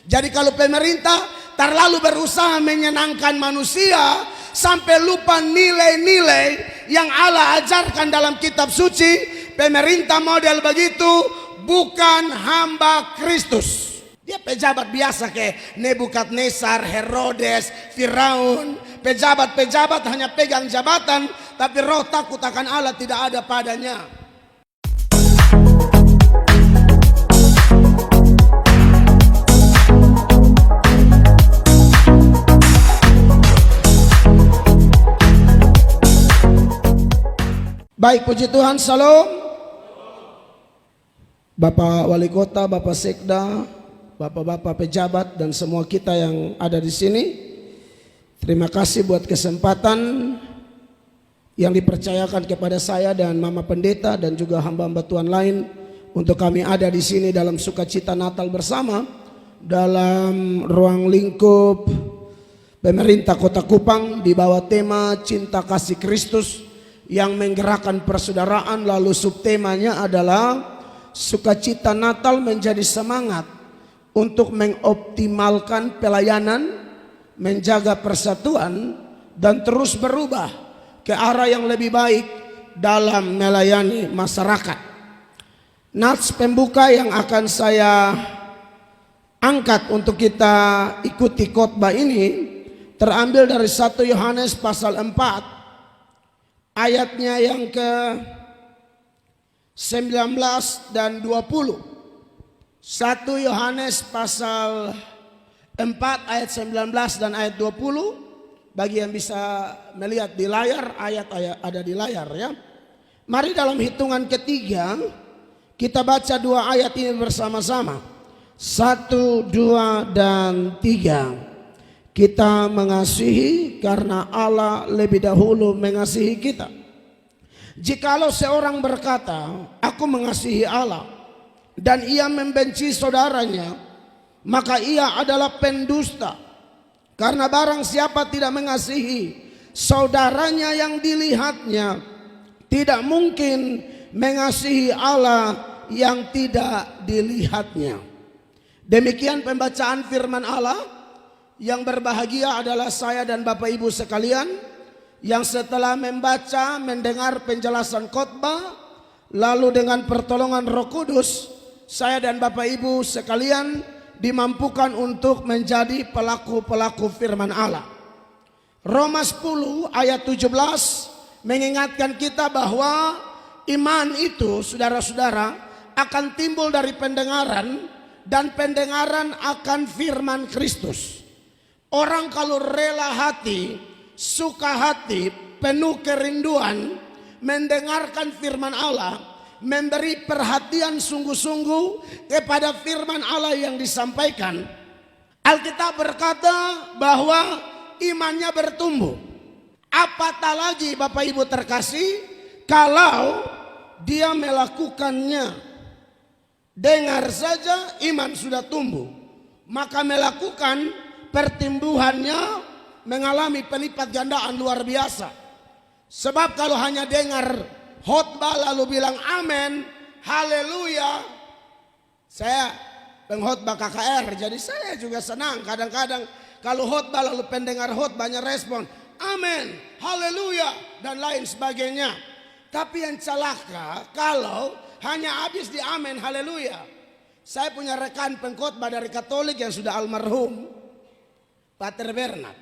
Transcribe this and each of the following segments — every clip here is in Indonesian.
Jadi kalau pemerintah terlalu berusaha menyenangkan manusia sampai lupa nilai-nilai yang Allah ajarkan dalam kitab suci, pemerintah model begitu bukan hamba Kristus. Dia pejabat biasa kayak Nebukadnezar, Herodes, Firaun. Pejabat-pejabat hanya pegang jabatan, tapi roh takut akan Allah tidak ada padanya. Baik, puji Tuhan, salam. Bapak Wali Kota, Bapak Sekda, Bapak-bapak pejabat dan semua kita yang ada di sini. Terima kasih buat kesempatan yang dipercayakan kepada saya dan Mama Pendeta dan juga hamba-hamba Tuhan lain untuk kami ada di sini dalam sukacita Natal bersama dalam ruang lingkup pemerintah Kota Kupang di bawah tema Cinta Kasih Kristus yang menggerakkan persaudaraan. Lalu subtemanya adalah sukacita Natal menjadi semangat untuk mengoptimalkan pelayanan, menjaga persatuan, dan terus berubah ke arah yang lebih baik dalam melayani masyarakat. Nats pembuka yang akan saya angkat untuk kita ikuti khotbah ini terambil dari 1 Yohanes pasal 4 ayatnya yang ke 19 dan 20. 1 Yohanes pasal 4 ayat 19 dan ayat 20. Bagi yang bisa melihat di layar, ayat-ayat ada di layar ya. Mari dalam hitungan ketiga kita baca 2 ayat ini bersama-sama. 1, 2, dan 3. Kita mengasihi karena Allah lebih dahulu mengasihi kita. Jikalau seorang berkata, aku mengasihi Allah, dan ia membenci saudaranya, maka ia adalah pendusta. Karena barang siapa tidak mengasihi saudaranya yang dilihatnya, tidak mungkin mengasihi Allah yang tidak dilihatnya. Demikian pembacaan firman Allah. Yang berbahagia adalah saya dan Bapak Ibu sekalian yang setelah membaca, mendengar penjelasan khotbah, lalu dengan pertolongan Roh Kudus, saya dan Bapak Ibu sekalian dimampukan untuk menjadi pelaku-pelaku firman Allah. Roma 10 ayat 17 mengingatkan kita bahwa iman itu, saudara-saudara, akan timbul dari pendengaran, dan pendengaran akan firman Kristus. Orang kalau rela hati, suka hati, penuh kerinduan mendengarkan firman Allah, memberi perhatian sungguh-sungguh kepada firman Allah yang disampaikan, Alkitab berkata bahwa imannya bertumbuh. Apatah lagi Bapak Ibu terkasih, kalau dia melakukannya. Dengar saja iman sudah tumbuh, maka melakukan pertumbuhannya mengalami pelipat gandaan luar biasa. Sebab kalau hanya dengar khotbah lalu bilang amin, haleluya. Saya pengkhotbah KKR, jadi saya juga senang kadang-kadang kalau khotbah lalu pendengar khotbahnya respon amin, haleluya, dan lain sebagainya. Tapi yang celaka kalau hanya habis di amin, haleluya. Saya punya rekan pengkhotbah dari Katolik yang sudah almarhum, Pater Bernard.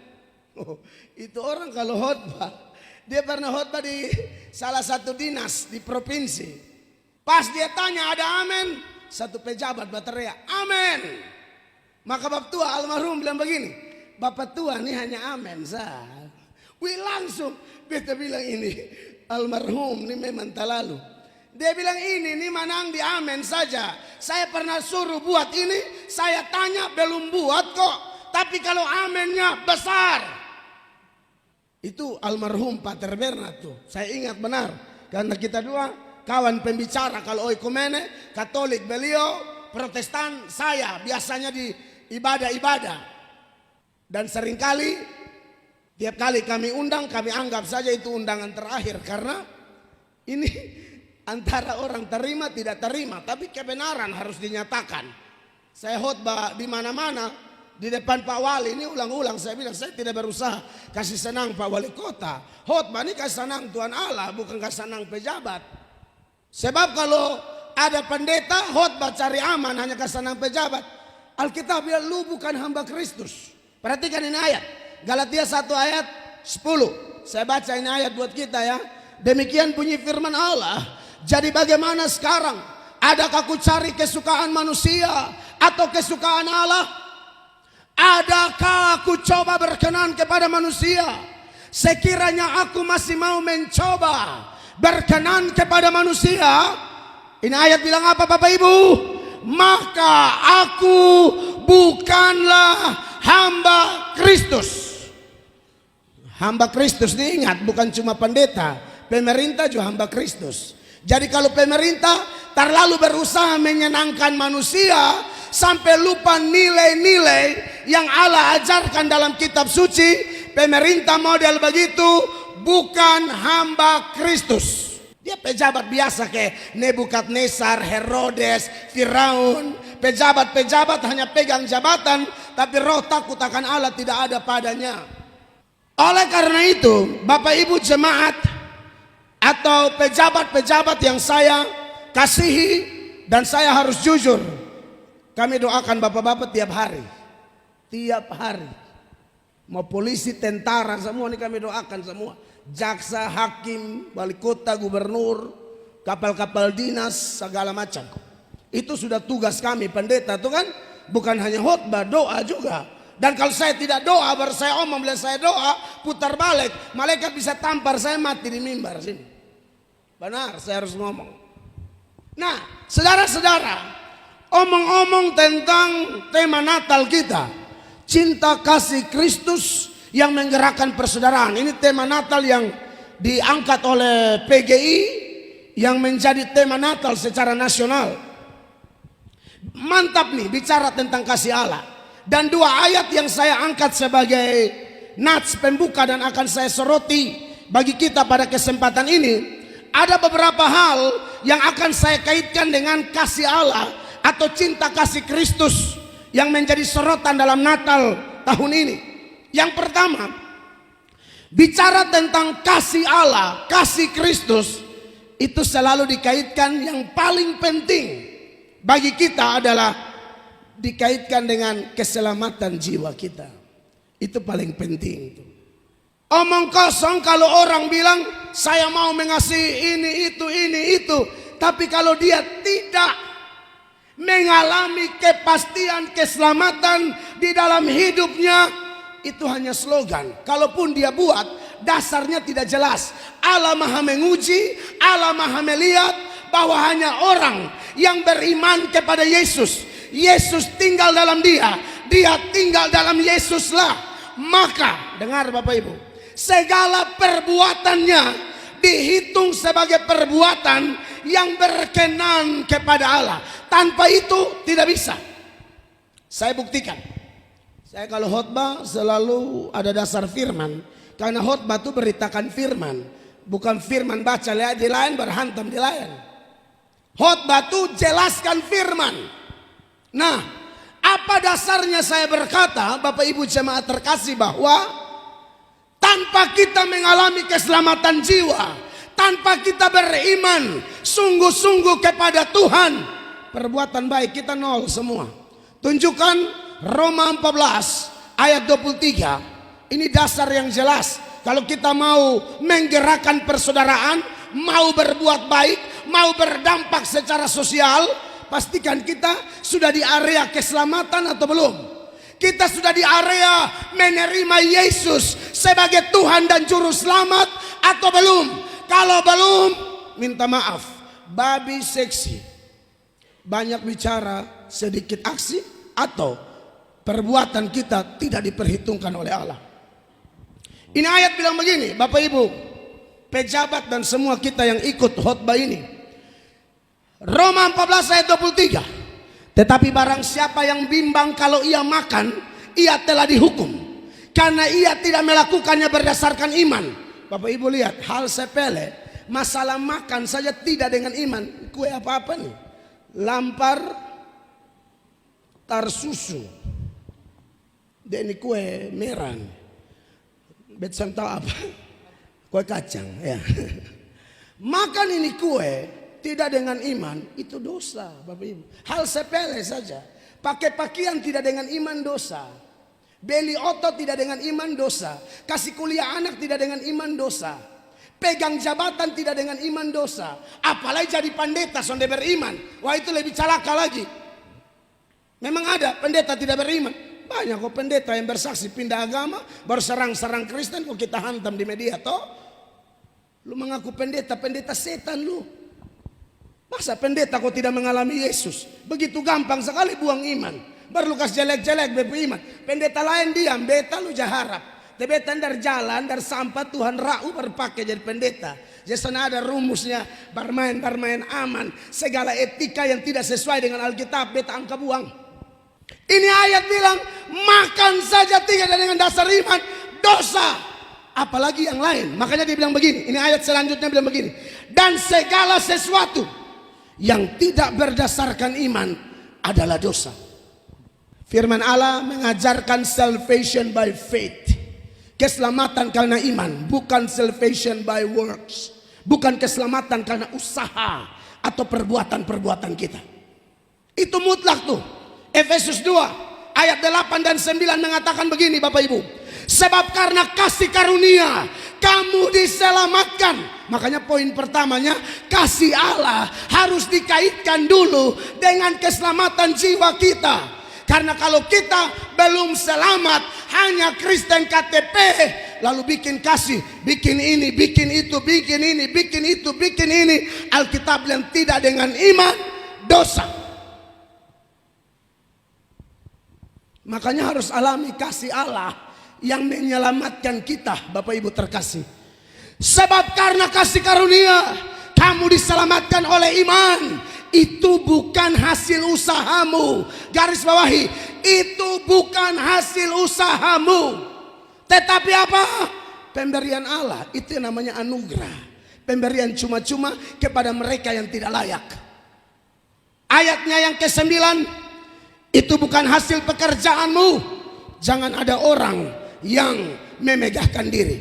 Itu orang kalau khotbah, dia pernah khotbah di salah satu dinas di provinsi. Pas dia tanya ada amin, satu pejabat berteriak amin. Maka Bapak Tua almarhum bilang begini, Bapak Tua ini hanya amin sah. Wih, langsung beta bilang ini almarhum ini memang terlalu. Dia bilang ini manang di amin saja. Saya pernah suruh buat ini, saya tanya belum buat kok. Tapi kalau amennya besar. Itu almarhum Pater Bernard tuh. Saya ingat benar. Karena kita dua kawan pembicara. Kalau oikumene, Katolik beliau, Protestan saya. Biasanya di ibadah-ibadah. Dan seringkali, tiap kali kami undang, kami anggap saja itu undangan terakhir. Karena ini antara orang terima tidak terima. Tapi kebenaran harus dinyatakan. Saya khotbah di mana-mana, di depan Pak Wali. Ini ulang-ulang saya bilang, saya tidak berusaha kasih senang Pak Wali Kota. Khotbah ini kasih senang Tuhan Allah, bukan kasih senang pejabat. Sebab kalau ada pendeta khotbah cari aman hanya kasih senang pejabat, Alkitab bilang lu bukan hamba Kristus. Perhatikan ini ayat, Galatia 1 ayat 10. Saya baca ini ayat buat kita ya. Demikian bunyi firman Allah. Jadi bagaimana sekarang? Adakah ku cari kesukaan manusia atau kesukaan Allah? Adakah aku coba berkenan kepada manusia? Sekiranya aku masih mau mencoba berkenan kepada manusia, ini ayat bilang apa Bapak Ibu? Maka aku bukanlah hamba Kristus. Hamba Kristus diingat, bukan cuma pendeta, pemerintah juga hamba Kristus. Jadi kalau pemerintah terlalu berusaha menyenangkan manusia sampai lupa nilai-nilai yang Allah ajarkan dalam kitab suci, pemerintah model begitu bukan hamba Kristus. Dia pejabat biasa kayak Nebukadnezar, Herodes, Firaun. Pejabat-pejabat hanya pegang jabatan, tapi roh takut akan Allah tidak ada padanya. Oleh karena itu, Bapak Ibu jemaat atau pejabat-pejabat yang saya kasihi dan saya harus jujur, kami doakan bapak-bapak tiap hari. Tiap hari. Mau polisi, tentara, semua ini kami doakan semua. Jaksa, hakim, wali kota, gubernur, kapal-kapal dinas, segala macam. Itu sudah tugas kami pendeta itu kan. Bukan hanya khotbah, doa juga. Dan kalau saya tidak doa, baru saya omong, bila saya doa, putar balik, malaikat bisa tampar saya mati di mimbar sini. Benar, saya harus ngomong. Nah, saudara-saudara, omong-omong tentang tema Natal kita, cinta kasih Kristus yang menggerakkan persaudaraan. Ini tema Natal yang diangkat oleh PGI, yang menjadi tema Natal secara nasional. Mantap nih bicara tentang kasih Allah. Dan dua ayat yang saya angkat sebagai nats pembuka dan akan saya soroti bagi kita pada kesempatan ini. Ada beberapa hal yang akan saya kaitkan dengan kasih Allah atau cinta kasih Kristus yang menjadi sorotan dalam Natal tahun ini. Yang pertama, bicara tentang kasih Allah, kasih Kristus, itu selalu dikaitkan yang paling penting bagi kita adalah dikaitkan dengan keselamatan jiwa kita. Itu paling penting itu. Omong kosong kalau orang bilang saya mau mengasihi ini itu, tapi kalau dia tidak mengalami kepastian keselamatan di dalam hidupnya, itu hanya slogan. Kalaupun dia buat, dasarnya tidak jelas. Allah Maha menguji, Allah Maha melihat bahwa hanya orang yang beriman kepada Yesus, Yesus tinggal dalam dia, dia tinggal dalam Yesuslah. Maka dengar Bapak Ibu, segala perbuatannya dihitung sebagai perbuatan yang berkenan kepada Allah. Tanpa itu tidak bisa. Saya buktikan. Saya kalau khotbah selalu ada dasar firman. Karena khotbah itu beritakan firman, bukan firman baca di lain berhantam di lain. Khotbah itu jelaskan firman. Nah, apa dasarnya saya berkata, Bapak Ibu jemaat terkasih, bahwa tanpa kita mengalami keselamatan jiwa, tanpa kita beriman sungguh-sungguh kepada Tuhan, perbuatan baik kita nol semua. Tunjukkan Roma 14 ayat 23. Ini dasar yang jelas. Kalau kita mau menggerakkan persaudaraan, mau berbuat baik, mau berdampak secara sosial, pastikan kita sudah di area keselamatan atau belum. Kita sudah di area menerima Yesus sebagai Tuhan dan Juru Selamat atau belum. Kalau belum, minta maaf, babi seksi. Banyak bicara, sedikit aksi, atau perbuatan kita tidak diperhitungkan oleh Allah. Ini ayat bilang begini, Bapak Ibu, pejabat dan semua kita yang ikut khotbah ini. Roma 14 ayat 23. Tetapi barang siapa yang bimbang kalau ia makan, ia telah dihukum, karena ia tidak melakukannya berdasarkan iman. Bapak Ibu lihat, hal sepele, masalah makan saja tidak dengan iman. Kue apa-apa nih? Lampar, Tarsusu. Dia ini kue merah. Betul tahu apa? Kue kacang ya. Makan ini kue tidak dengan iman itu dosa, Bapak Ibu. Hal sepele saja. Pakai pakaian tidak dengan iman dosa. Beli otot tidak dengan iman dosa. Kasih kuliah anak tidak dengan iman dosa. Pegang jabatan tidak dengan iman dosa. Apalagi jadi pendeta sonde beriman. Wah, itu lebih celaka lagi. Memang ada pendeta tidak beriman. Banyak kok pendeta yang bersaksi pindah agama, baru serang-serang Kristen, kok kita hantam di media toh. Lu mengaku pendeta, pendeta setan lu. Masa pendeta kok tidak mengalami Yesus? Begitu gampang sekali buang iman. Baru lu kasih jelek-jelek beriman. Pendeta lain diam, beta lu jaharap. Beta dari jalan, dari sampah Tuhan rau berpakai jadi pendeta. Jadi sana ada rumusnya, bermain aman. Segala etika yang tidak sesuai dengan Alkitab, beta angka buang. Ini ayat bilang, makan saja tidak dengan dasar iman, dosa. Apalagi yang lain. Makanya dia bilang begini. Ini ayat selanjutnya bilang begini. Dan segala sesuatu yang tidak berdasarkan iman adalah dosa. Firman Allah mengajarkan salvation by faith. Keselamatan karena iman. Bukan salvation by works. Bukan keselamatan karena usaha atau perbuatan-perbuatan kita. Itu mutlak tuh. Efesus 2 ayat 8 dan 9 mengatakan begini Bapak Ibu. Sebab karena kasih karunia kamu diselamatkan. Makanya poin pertamanya, kasih Allah harus dikaitkan dulu dengan keselamatan jiwa kita. Karena kalau kita belum selamat, hanya Kristen KTP, lalu bikin kasih, bikin ini, bikin itu, bikin ini, bikin itu, bikin ini, Alkitab yang tidak dengan iman, dosa. Makanya harus alami kasih Allah yang menyelamatkan kita, Bapak Ibu terkasih. Sebab karena kasih karunia kamu diselamatkan oleh iman. Itu bukan hasil usahamu. Garis bawahi, itu bukan hasil usahamu. Tetapi apa? Pemberian Allah. Itu yang namanya anugerah. Pemberian cuma-cuma kepada mereka yang tidak layak. Ayatnya yang ke-9, itu bukan hasil pekerjaanmu. Jangan ada orang yang memegahkan diri.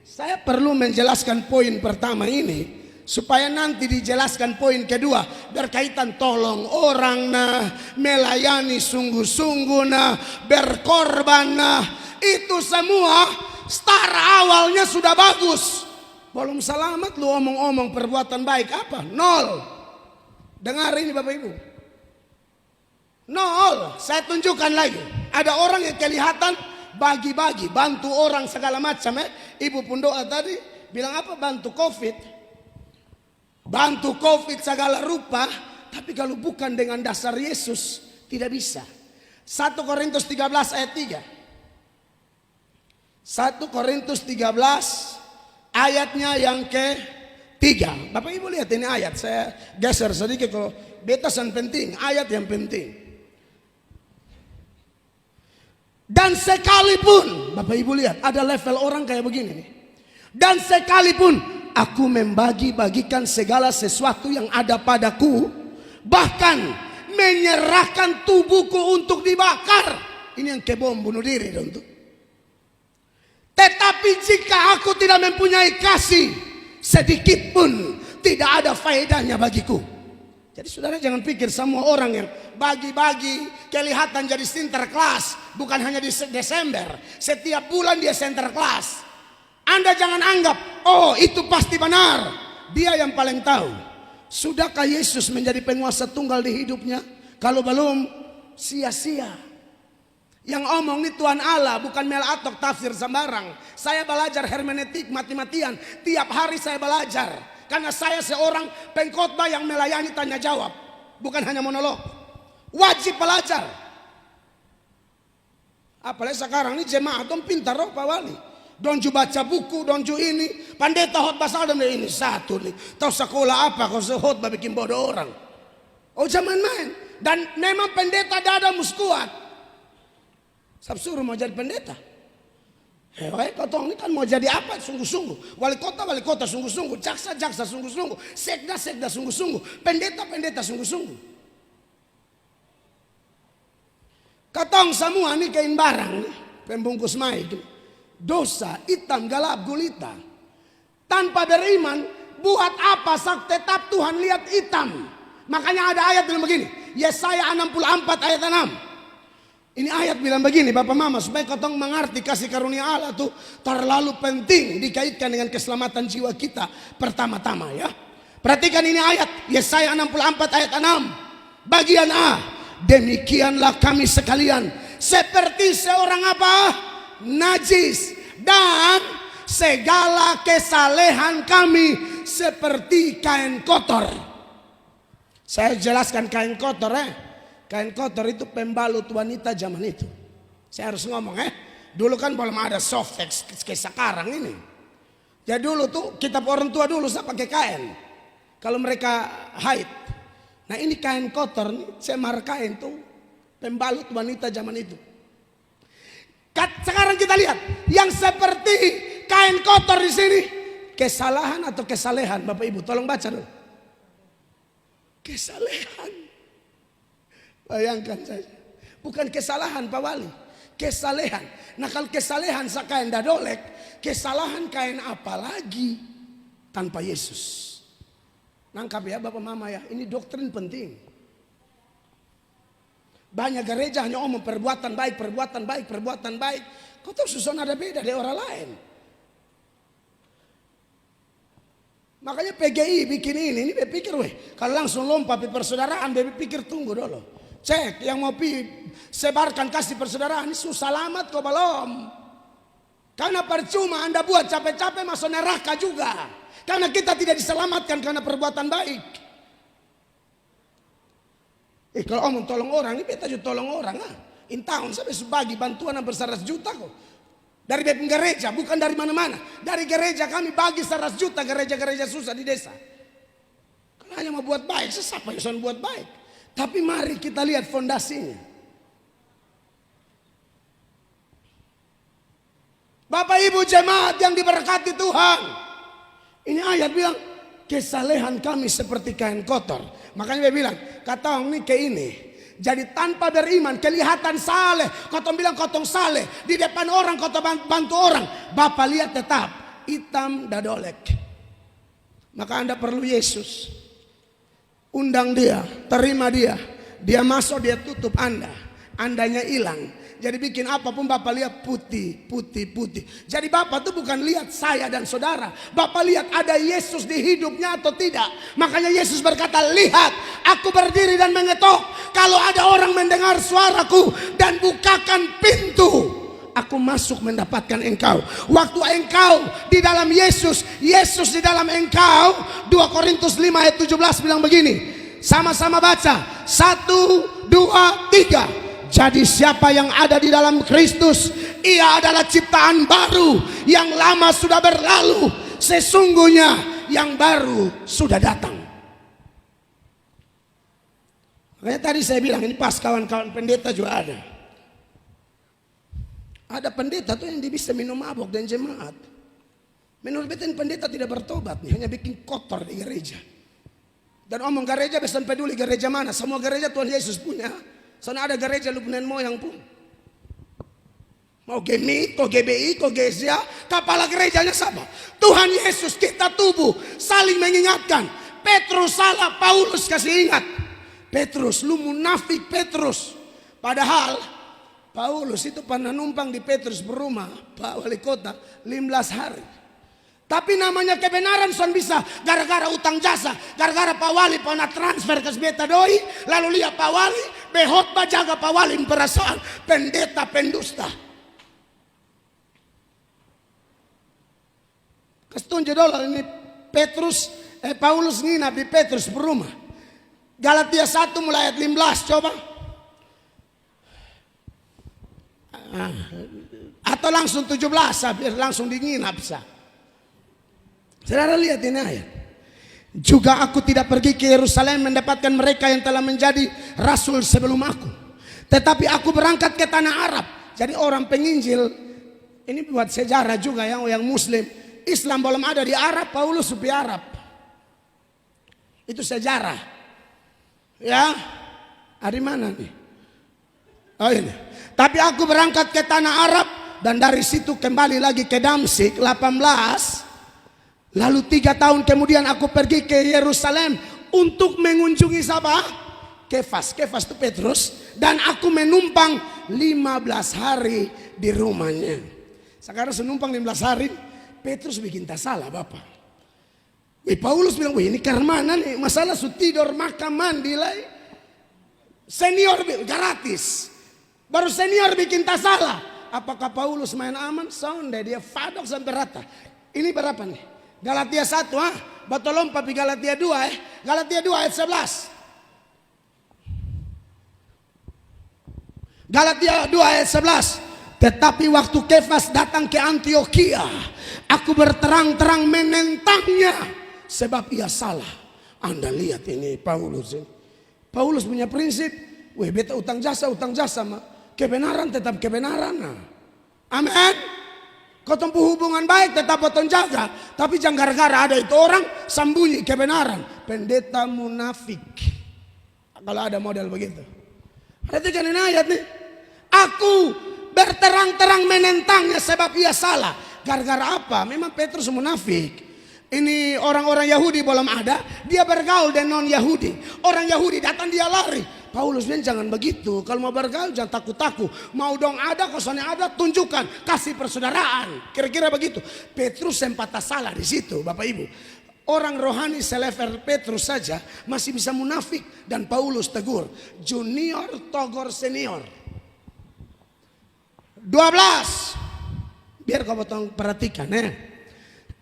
Saya perlu menjelaskan poin pertama ini supaya nanti dijelaskan poin kedua berkaitan tolong orang nah, melayani sungguh-sungguh nah, berkorban nah. Itu semua start awalnya sudah bagus. Belum selamat lu omong-omong perbuatan baik apa? Nol. Dengar ini Bapak Ibu. Nol. Saya tunjukkan lagi. Ada orang yang kelihatan bagi-bagi, bantu orang segala macam. Ibu pun doa tadi bilang apa? Bantu COVID. Bantu COVID segala rupa. Tapi kalau bukan dengan dasar Yesus, tidak bisa. 1 Korintus 13 ayat 3. 1 Korintus 13 ayatnya yang ke-3. Bapak Ibu lihat ini ayat. Saya geser sedikit kalau betasan penting. Ayat yang penting. Dan sekalipun, Bapak Ibu lihat, ada level orang kayak begini nih. Dan sekalipun aku membagi-bagikan segala sesuatu yang ada padaku, bahkan menyerahkan tubuhku untuk dibakar. Ini yang kebom bunuh diri dong tuh. Tetapi jika aku tidak mempunyai kasih, sedikit pun tidak ada faedahnya bagiku. Jadi saudara jangan pikir semua orang yang bagi-bagi kelihatan jadi sinterklas. Bukan hanya di Desember. Setiap bulan dia sinterklas. Anda jangan anggap, oh itu pasti benar. Dia yang paling tahu. Sudahkah Yesus menjadi penguasa tunggal di hidupnya? Kalau belum, sia-sia. Yang omong ini Tuhan Allah, bukan Mel Atok tafsir sembarang. Saya belajar hermeneutik mati-matian. Tiap hari saya belajar. Karena saya seorang pengkhotbah yang melayani tanya jawab. Bukan hanya monolog. Wajib belajar. Apalagi sekarang ini jemaat dong pintar roh Pak Wali. Donju baca buku, donju ini. Pendeta khotbah salam ini satu nih. Tahu sekolah apa kau khotbah bikin bodoh orang. Oh jangan main. Dan memang pendeta dada mus kuat. Saya suruh mau jadi pendeta. Kotong ini kan mau jadi apa sungguh-sungguh. Wali kota sungguh-sungguh. Jaksa sungguh-sungguh. Sekda sungguh-sungguh. Pendeta sungguh-sungguh. Katong semua nih kain barang nih, pembungkus maik. Dosa, hitam, gelap, gulita. Tanpa beriman, buat apa sak tetap Tuhan lihat hitam. Makanya ada ayat bilang begini, Yesaya 64 ayat 6. Ini ayat bilang begini, Bapak Mama, supaya katong mengerti kasih karunia Allah tuh terlalu penting dikaitkan dengan keselamatan jiwa kita pertama-tama ya. Perhatikan ini ayat, Yesaya 64 ayat 6. Bagian A, demikianlah kami sekalian seperti seorang apa? Najis, dan segala kesalehan kami seperti kain kotor. Saya jelaskan kain kotor Kain kotor itu pembalut wanita zaman itu. Saya harus ngomong dulu kan belum ada softex kayak sekarang ini. Jadi dulu tuh kitab orang tua dulu saya pakai kain. Kalau mereka haid. Nah ini kain kotor nih, semar kain tuh pembalut wanita zaman itu. Sekarang kita lihat yang seperti kain kotor di sini, kesalahan atau kesalehan, Bapak Ibu, tolong baca dulu. Kesalehan. Bayangkan saja, bukan kesalahan Pak Wali, kesalehan. Nah kalau kesalehan kain dadolek, kesalahan kain apa lagi tanpa Yesus? Nangkap ya Bapak Mama ya, ini doktrin penting. Banyak gereja hanya omong perbuatan baik, perbuatan baik, perbuatan baik. Kau tahu susun ada beda dari orang lain. Makanya PGI bikin ini berpikir kalau langsung lompat di persaudaraan, berpikir tunggu dulu. Cek yang mau sebarkan kasih persaudaraan ini susah amat kok belum. Karena percuma Anda buat capek-capek masuk neraka juga. Karena kita tidak diselamatkan karena perbuatan baik. Kalau omong tolong orang, ini beta juga tolong orang Intahun sampai sebagi bantuan hampir 100 juta kok. Dari gereja, bukan dari mana-mana. Dari gereja kami bagi 100 juta gereja-gereja susah di desa. Kalau hanya mau buat baik, siapa yang buat baik? Tapi mari kita lihat fondasinya. Bapak Ibu jemaat yang diberkati Tuhan. Ini ayat bilang, kesalehan kami seperti kain kotor. Makanya dia bilang, kata orang ini ke ini. Jadi tanpa beriman kelihatan saleh. Kotong bilang kotong saleh. Di depan orang kotong bantu orang. Bapak lihat tetap hitam dadolek. Maka Anda perlu Yesus. Undang dia, terima dia. Dia masuk, dia tutup Anda. Andanya hilang. Jadi bikin apapun Bapak lihat putih, putih, putih. Jadi Bapak tuh bukan lihat saya dan saudara. Bapak lihat ada Yesus di hidupnya atau tidak. Makanya Yesus berkata, lihat aku berdiri dan mengetok. Kalau ada orang mendengar suaraku dan bukakan pintu, aku masuk mendapatkan engkau. Waktu engkau di dalam Yesus, Yesus di dalam engkau. 2 Korintus 5 ayat 17 bilang begini. Sama-sama baca. 1, 2, 3. Jadi siapa yang ada di dalam Kristus, ia adalah ciptaan baru. Yang lama sudah berlalu, sesungguhnya yang baru sudah datang. Makanya tadi saya bilang ini pas kawan-kawan pendeta juga ada. Ada pendeta tuh yang bisa minum mabuk dan jemaat. Menurut beta pendeta tidak bertobat nih, hanya bikin kotor di gereja. Dan omong gereja besan peduli gereja mana, semua gereja Tuhan Yesus punya. Soalnya ada gereja lupunan moyang pun. Mau GMI, kok GBI, kok GSA, kepala gerejanya sama. Tuhan Yesus kita tubuh saling mengingatkan. Petrus salah, Paulus kasih ingat. Petrus, lu munafik Petrus. Padahal Paulus itu pernah numpang di Petrus berumah Pak Wali Kota 15 hari. Tapi namanya kebenaran son bisa gara-gara utang jasa, gara-gara Pak Wali pernah transfer ke beta doi, lalu lihat Pak Wali behotbah jaga Pak Wali perasaan pendeta pendusta. Kastunjuk dulu ini Paulus nginap di Petrus berumah. Galatia 1 mulai ayat 15 coba. Atau langsung 17 biar langsung dinginap sah. Saudara lihat ini ayat. Juga aku tidak pergi ke Yerusalem mendapatkan mereka yang telah menjadi rasul sebelum aku. Tetapi aku berangkat ke tanah Arab. Jadi orang penginjil ini buat sejarah juga yang muslim. Islam belum ada di Arab, Paulus di Arab. Itu sejarah. Ya, dari mana nih? Oh ini. Tapi aku berangkat ke tanah Arab dan dari situ kembali lagi ke Damsyik 18. Lalu 3 tahun kemudian aku pergi ke Yerusalem untuk mengunjungi siapa? Kefas. Kefas itu Petrus. Dan aku menumpang 15 hari di rumahnya. Sekarang senumpang 15 hari, Petrus bikin tak salah Bapak. Paulus bilang, wih ini karmana nih, masalah su tidur makan mandi lah. Senior gratis. Baru senior bikin tak salah. Apakah Paulus main aman? Sonde dia fadok sampai rata. Ini berapa nih? Galatia 1 Batu lompat di Galatia 2 Galatia 2 ayat 11. Galatia 2 ayat 11. Tetapi waktu Kefas datang ke Antiokhia, aku berterang-terang menentangnya sebab ia salah. Anda lihat ini Paulus ini. Paulus punya prinsip, weh beta utang jasa mah. Kebenaran tetap kebenaran. Amin. Kau tempuh hubungan baik tetap potong jaga. Tapi jangan gara-gara ada itu orang sembunyi kebenaran. Pendeta munafik. Kalau ada model begitu. Perhatikan ini ayat nih. Aku berterang-terang menentangnya sebab ia salah. Gara-gara apa? Memang Petrus munafik. Ini orang-orang Yahudi belum ada. Dia bergaul dengan non-Yahudi. Orang Yahudi datang dia lari. Paulus bilang jangan begitu. Kalau mau bergaul jangan takut-takut. Mau dong ada, kosongnya ada, tunjukkan. Kasih persaudaraan. Kira-kira begitu. Petrus sempat salah di situ Bapak Ibu. Orang rohani selevel Petrus saja masih bisa munafik. Dan Paulus tegur. Junior togor senior. 12. Biar kau potong perhatikan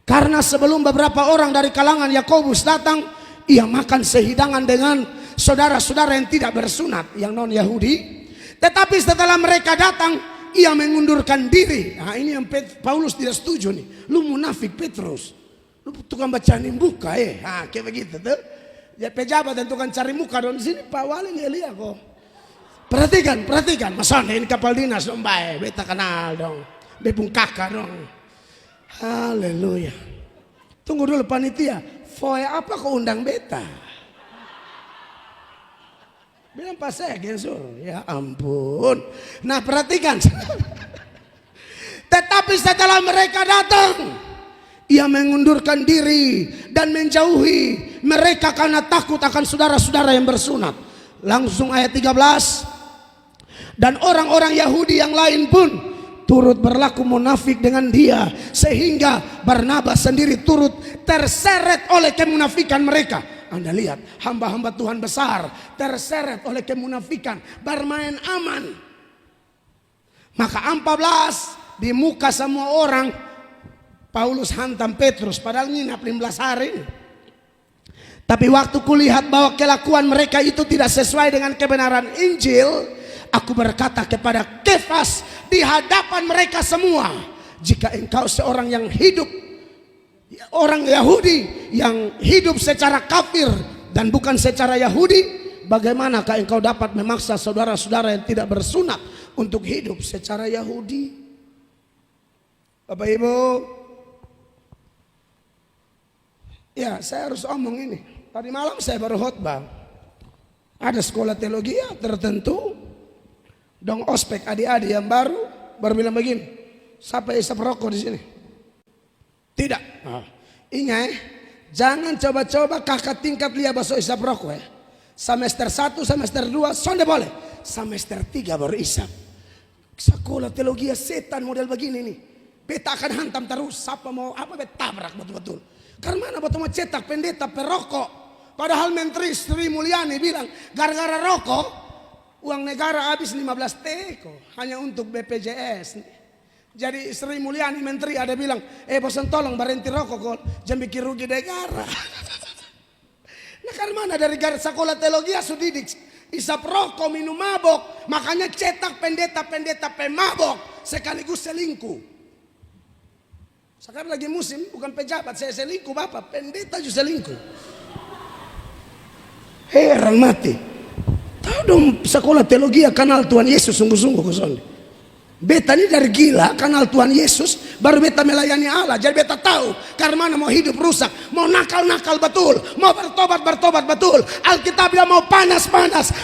Karena sebelum beberapa orang dari kalangan Yakobus datang, ia makan sehidangan dengan saudara-saudara yang tidak bersunat, yang non Yahudi. Tetapi setelah mereka datang, ia mengundurkan diri. Nah ini yang Paulus tidak setuju nih. Lu munafik Petrus. Lu tukang baca buka Nah kayak begitu tuh. Ya pejabat dan tukang cari muka dong di sini Pak Wali lihat kok. Perhatikan. Masa ini kapal dinas dong baik. Beta kenal dong. Bepung kakak dong. Haleluya. Tunggu dulu panitia. Foy apa kau undang beta? Bilang pas saya gensur. Ya ampun. Nah perhatikan. Tetapi setelah mereka datang, ia mengundurkan diri dan menjauhi mereka karena takut akan saudara-saudara yang bersunat. Langsung ayat 13. Dan orang-orang Yahudi yang lain pun turut berlaku munafik dengan dia, sehingga Barnabas sendiri turut terseret oleh kemunafikan mereka. Anda lihat hamba-hamba Tuhan besar terseret oleh kemunafikan, bermain aman. Maka 14 di muka semua orang Paulus hantam Petrus, padahal nginap 15 hari. Tapi waktu kulihat bahwa kelakuan mereka itu tidak sesuai dengan kebenaran Injil, aku berkata kepada Kefas di hadapan mereka semua, jika engkau seorang yang hidup, orang Yahudi yang hidup secara kafir dan bukan secara Yahudi, bagaimanakah engkau dapat memaksa saudara-saudara yang tidak bersunat untuk hidup secara Yahudi? Bapak Ibu, ya saya harus omong ini. Tadi malam saya baru khotbah. Ada sekolah teologi tertentu, dong ospek adik-adik yang baru bilang begini, siapa isap rokok di sini? Tidak. Ingat jangan coba-coba kakak tingkat lihat bakso isap rokok Semester 1, semester 2, sonde boleh. Semester 3 baru isap. Sekolah teologi setan model begini nih. Beta akan hantam terus. Siapa mau apa beta tabrak betul-betul. Karena mana betul mau cetak pendeta perokok. Padahal Menteri Sri Mulyani bilang gara-gara rokok uang negara habis 15 teko hanya untuk BPJS. Jadi Sri Mulyani Menteri ada bilang, bosan tolong berhenti rokok kok, jangan bikin rugi negara. Nah karena mana dari sekolah teologi sudidik isap rokok, minum mabok, makanya cetak pendeta-pendeta pemabok sekaligus selingkuh. Sekarang lagi musim bukan pejabat saya selingkuh bapak, pendeta juga selingkuh. Heran mati. Tahu dong sekolah teologi kenal Tuhan Yesus sungguh-sungguh kosong. Beta ini dari gila kenal Tuhan Yesus, baru beta melayani Allah. Jadi beta tahu karena mana mau hidup rusak, mau nakal betul, mau bertobat betul. Alkitab bilang mau panas,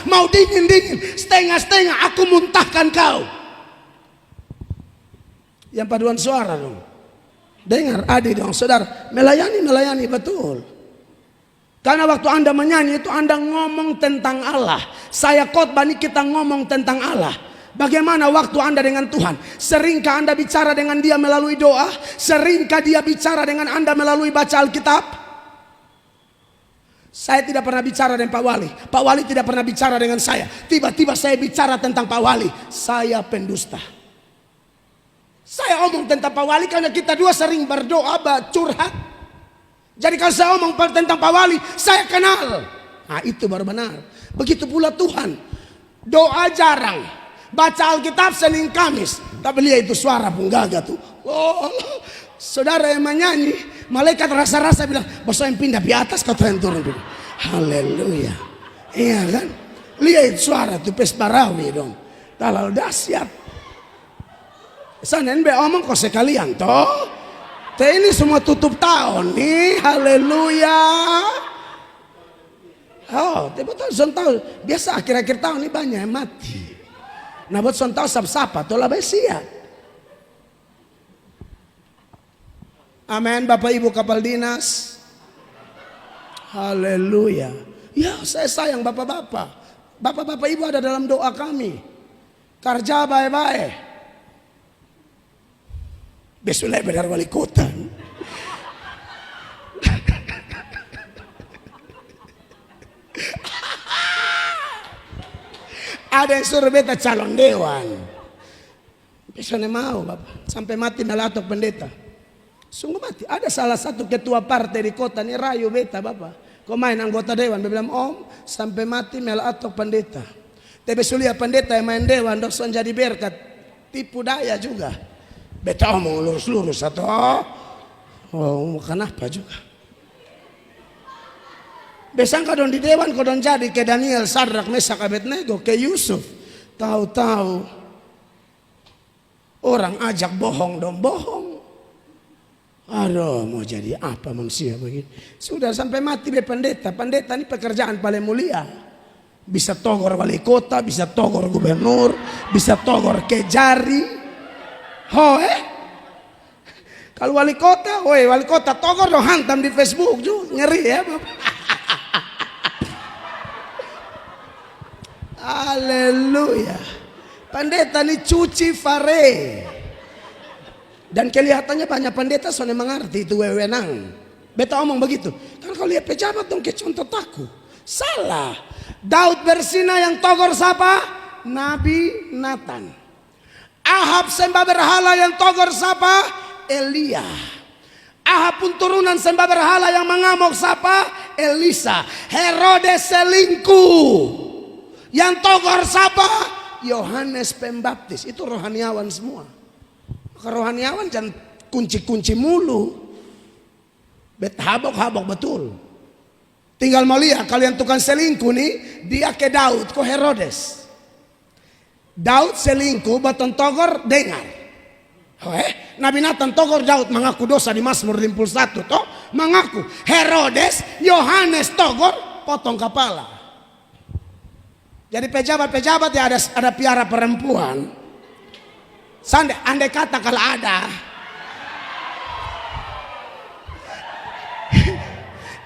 mau dingin, setengah, aku muntahkan kau. Yang paduan suara dong. Dengar adik dong, saudara, melayani betul. Karena waktu Anda menyanyi itu Anda ngomong tentang Allah. Saya khotbah ini kita ngomong tentang Allah. Bagaimana waktu Anda dengan Tuhan? Seringkah Anda bicara dengan Dia melalui doa? Seringkah Dia bicara dengan Anda melalui baca Alkitab? Saya tidak pernah bicara dengan Pak Wali. Pak Wali tidak pernah bicara dengan saya. Tiba-tiba saya bicara tentang Pak Wali. Saya pendusta. Saya omong tentang Pak Wali karena kita dua sering berdoa, curhat. Jadi kalau saya omong tentang Pak Wali, saya kenal. Nah itu baru benar. Begitu pula Tuhan. Doa jarang. Baca Alkitab Senin Kamis. Tapi lihat itu suara penggagah tuh. Oh, saudara yang menyanyi, malaikat rasa-rasa bilang, bosnya yang pindah di atas, kau yang turun dulu. Haleluya. Iya kan? Lihat suara tuh pes barawi dong. Kalau dahsyat. Sana NB omong kau sekalian toh. Teh ini semua tutup tahun nih. Haleluya. Oh, betul son tahu. Biasa akhir-akhir tahun ini banyak yang mati. Nah buat son tahu sapa toh lah besia. Amin. Bapak Ibu kapal dinas. Haleluya. Ya saya sayang bapak-bapak. Bapak-bapak Ibu ada dalam doa kami. Kerja baik-baik. Besok benar wali kota. Ada yang suruh beta calon dewan. Besoknya mau bapak. Sampai mati melatok pendeta. Sungguh mati. Ada salah satu ketua partai di kota ini rayu beta bapak. Kau main anggota dewan. Dia bilang om sampai mati melatok pendeta. Tapi sulia pendeta yang main dewan. Dokson jadi berkat. Tipu daya juga. Beta omong lurus-lurus atau oh kenapa juga. Besang kadon di dewan kadon jadi ke Daniel, Sadrak, Mesak, Abednego, ke Yusuf. Tahu-tahu orang ajak bohong dong bohong. Aduh mau jadi apa manusia begini. Sudah sampai mati be pendeta. Pendeta ini pekerjaan paling mulia. Bisa togor wali kota, bisa togor gubernur, bisa togor kejari. Kalau wali kota togor dong hantam di Facebook juga ngeri ya bapak. Haleluya. Pendeta ini cuci fare. Dan kelihatannya banyak pendeta soalnya mengerti itu wewenang. Beta omong begitu. Kan kalau lihat pejabat dong ke contoh taku. Salah. Daud bersina yang togor siapa? Nabi Nathan. Ahab sembah berhala yang togor siapa? Elia. Ahab pun turunan sembah berhala yang mengamuk siapa? Elisa. Herodes selingkuh. Yang togor siapa? Yohanes Pembaptis. Itu rohaniawan semua. Maka rohaniawan jangan kunci-kunci mulu. Habok-habok betul. Tinggal mau lihat kalian tukang selingkuh nih. Dia ke Daud ke Herodes. Daud selingkuh baton togor dengar. Nabi Nathan togor Daud mengaku dosa di Mazmur 51 toh mengaku. Herodes Yohanes togor potong kepala. Jadi pejabat-pejabat ya ada piara perempuan. Andai kata kalau ada.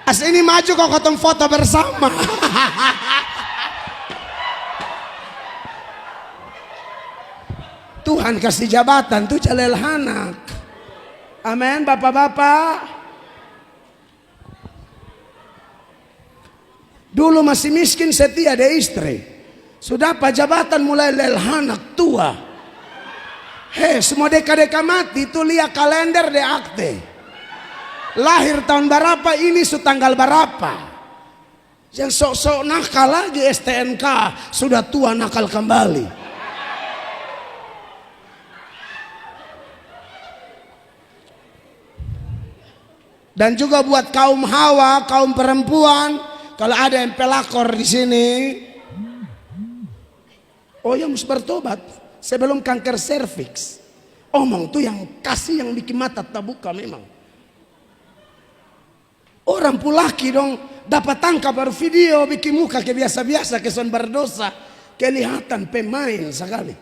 As ini maju kok ketemu foto bersama. Tuhan kasih jabatan tuh jalel hanak. Amin bapak-bapak. Dulu masih miskin setia ada istri. Sudah apa jabatan mulai lelhanak tua. Semua deka-deka mati itu lihat kalender de akte. Lahir tahun berapa ini tanggal berapa. Yang sok-sok nakal lagi STNK sudah tua nakal kembali. Dan juga buat kaum hawa, kaum perempuan. Kalau ada yang pelakor di sini, oh ya mesti bertobat. sebelum kanker serviks. Omong tuh yang kasih yang bikin mata terbuka memang. Orang pulaki dong dapat tangkap baru video bikin muka ke biasa-biasa keson berdosa. Kelihatan pemain sekali.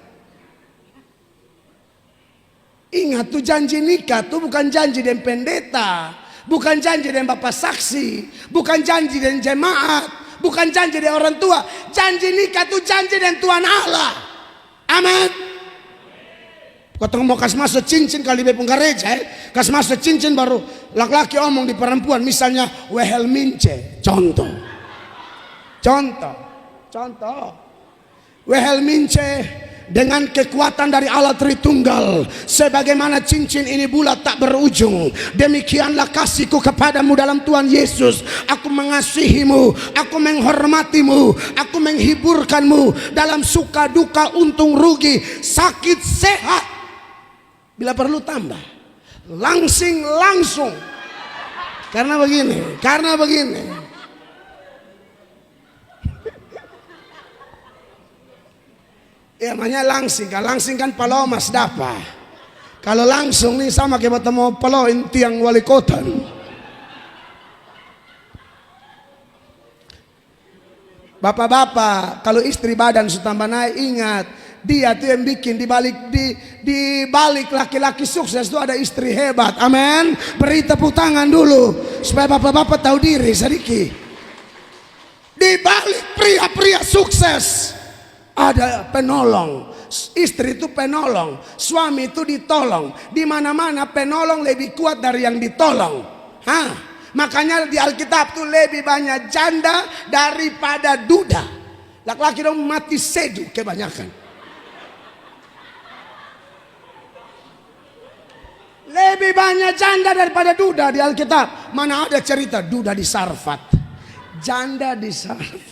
Ingat tuh janji nikah tuh bukan janji dengan pendeta. Bukan janji dengan bapak saksi. Bukan janji dengan jemaat. Bukan janji dengan orang tua. Janji nikah tuh janji dengan Tuhan Allah. Amin. Kau mau kasih masuk cincin kali bepung gereja, kasih masuk cincin baru laki-laki omong di perempuan, misalnya wehel mince, contoh, wehel mince dengan kekuatan dari Allah Tritunggal, sebagaimana cincin ini bulat tak berujung, demikianlah kasihku kepadamu dalam Tuhan Yesus. Aku mengasihimu, aku menghormatimu, aku menghiburkanmu dalam suka duka, untung rugi, sakit sehat. Bila perlu tambah, langsung. Karena begini. Ya namanya langsing kan palomas dapa. Kalau langsung nih sama kayak bertemu paloin tiang wali kota. Bapak-bapak, kalau istri badan sudah tambah naik, ingat dia tuh yang bikin di balik laki-laki sukses itu ada istri hebat. Amin. Beri tepuk tangan dulu supaya bapak-bapak tahu diri sedikit. Di balik pria-pria sukses ada penolong. Istri itu penolong, suami itu ditolong. Di mana-mana penolong lebih kuat dari yang ditolong. Makanya di Alkitab tuh lebih banyak janda daripada duda. Laki-laki dong mati sedu kebanyakan. Lebih banyak janda daripada duda di Alkitab. Mana ada cerita duda di Sarfat, janda di Sarfat.